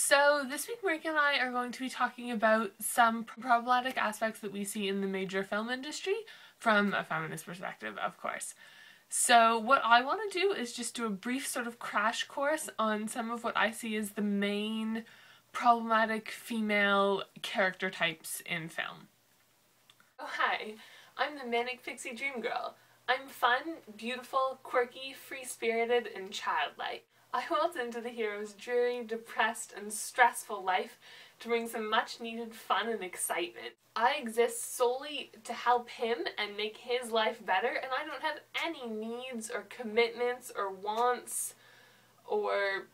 So this week Marika and I are going to be talking about some problematic aspects that we see in the major film industry from a feminist perspective, of course. So what I want to do is just do a brief sort of crash course on some of what I see as the main problematic female character types in film. Oh hi, I'm the Manic Pixie Dream Girl. I'm fun, beautiful, quirky, free-spirited, and childlike. I waltz into the hero's dreary, depressed, and stressful life to bring some much-needed fun and excitement. I exist solely to help him and make his life better, and I don't have any needs or commitments or wants or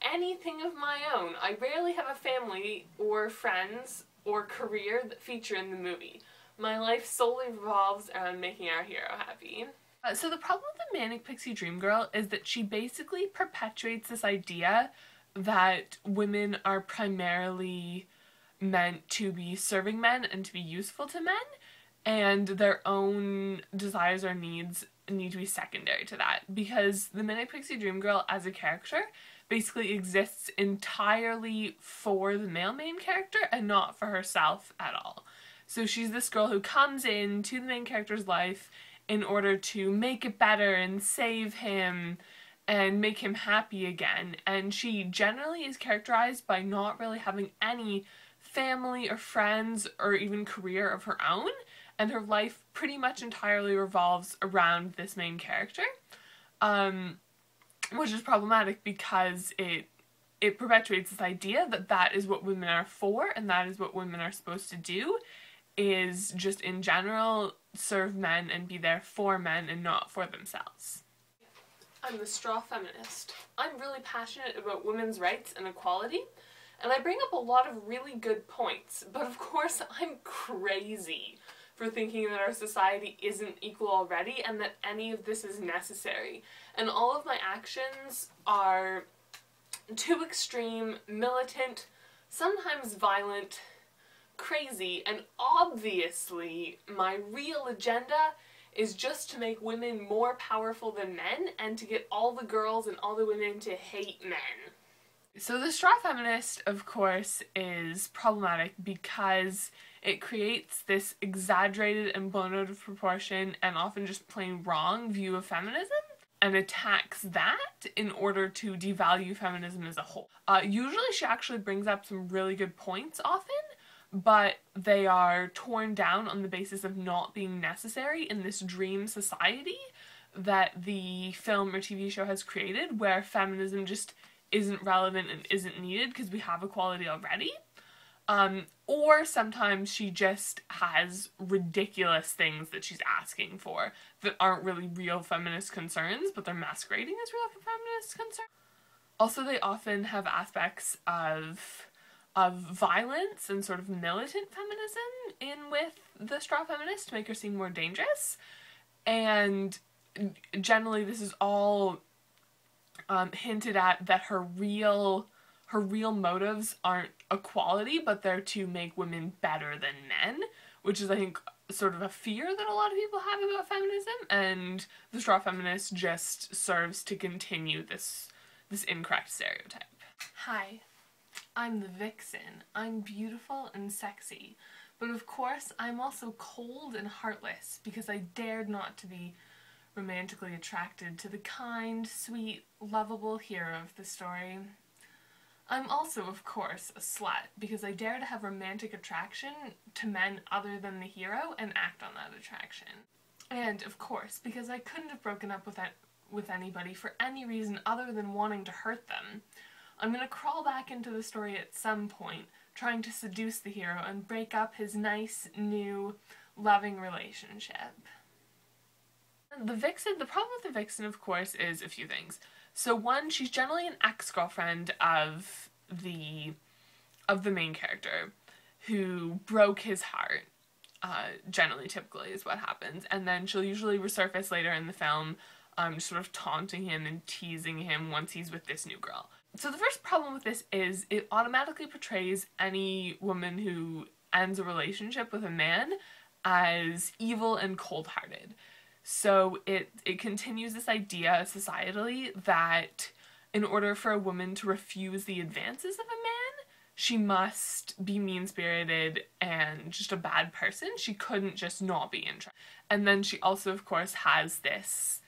anything of my own. I rarely have a family or friends or career that feature in the movie. My life solely revolves around making our hero happy. So the problem with the Manic Pixie Dream Girl is that she basically perpetuates this idea that women are primarily meant to be serving men and to be useful to men, and their own desires or needs need to be secondary to that, because the Manic Pixie Dream Girl as a character basically exists entirely for the male main character and not for herself at all. So she's this girl who comes into the main character's life in order to make it better and save him and make him happy again, and she generally is characterized by not really having any family or friends or even career of her own, and her life pretty much entirely revolves around this main character, which is problematic because it perpetuates this idea that that is what women are for and that is what women are supposed to do, is just in general serve men and be there for men and not for themselves. I'm the straw feminist. I'm really passionate about women's rights and equality, and I bring up a lot of really good points, but of course I'm crazy for thinking that our society isn't equal already and that any of this is necessary. And all of my actions are too extreme, militant, sometimes violent, crazy, and obviously my real agenda is just to make women more powerful than men and to get all the girls and all the women to hate men. So the straw feminist, of course, is problematic because it creates this exaggerated and blown out of proportion and often just plain wrong view of feminism and attacks that in order to devalue feminism as a whole. Usually she actually brings up some really good points often, but they are torn down on the basis of not being necessary in this dream society that the film or TV show has created, where feminism just isn't relevant and isn't needed because we have equality already. Or sometimes she just has ridiculous things that she's asking for that aren't really real feminist concerns, but they're masquerading as real feminist concerns. Also, they often have aspects of violence and sort of militant feminism in with the straw feminist to make her seem more dangerous, and generally this is all hinted at that her real motives aren't equality, but they're to make women better than men, which is, I think, sort of a fear that a lot of people have about feminism, and the straw feminist just serves to continue this incorrect stereotype. Hi, I'm the vixen. I'm beautiful and sexy, but of course I'm also cold and heartless because I dared not to be romantically attracted to the kind, sweet, lovable hero of the story. I'm also, of course, a slut because I dare to have romantic attraction to men other than the hero and act on that attraction. And, of course, because I couldn't have broken up with anybody for any reason other than wanting to hurt them, I'm gonna crawl back into the story at some point, trying to seduce the hero and break up his nice, new, loving relationship. The problem with the vixen, of course, is a few things. So one, she's generally an ex-girlfriend of the main character who broke his heart, generally, typically, is what happens, and then she'll usually resurface later in the film, sort of taunting him and teasing him once he's with this new girl. So the first problem with this is it automatically portrays any woman who ends a relationship with a man as evil and cold-hearted. So it continues this idea societally that in order for a woman to refuse the advances of a man, she must be mean-spirited and just a bad person. She couldn't just not be interested. And then she also, of course, has this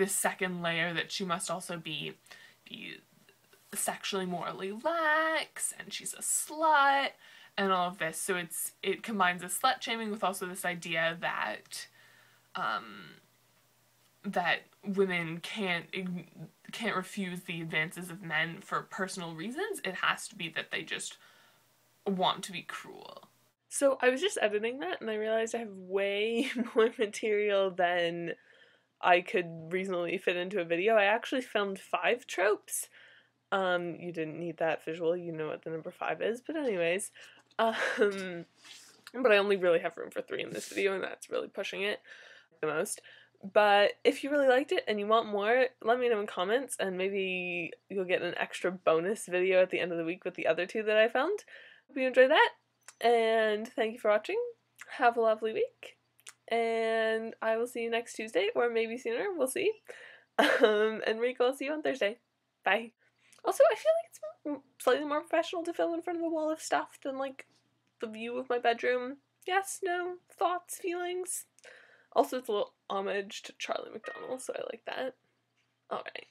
second layer that she must also be sexually morally lax, and she's a slut, and all of this. So it combines the slut shaming with also this idea that that women can't refuse the advances of men for personal reasons. It has to be that they just want to be cruel. So I was just editing that and I realized I have way more material than I could reasonably fit into a video. I actually filmed 5 tropes. You didn't need that visual, you know what the number 5 is, but anyways. But I only really have room for 3 in this video, and that's really pushing it the most. But if you really liked it and you want more, let me know in comments, and maybe you'll get an extra bonus video at the end of the week with the other 2 that I filmed. Hope you enjoyed that, and thank you for watching. Have a lovely week, and I will see you next Tuesday, or maybe sooner, we'll see. And Rico, I'll see you on Thursday. Bye. Also, I feel like it's slightly more professional to film in front of a wall of stuff than, like, the view of my bedroom. Yes, no, thoughts, feelings. Also, it's a little homage to Charlie McDonnell, so I like that. Alright.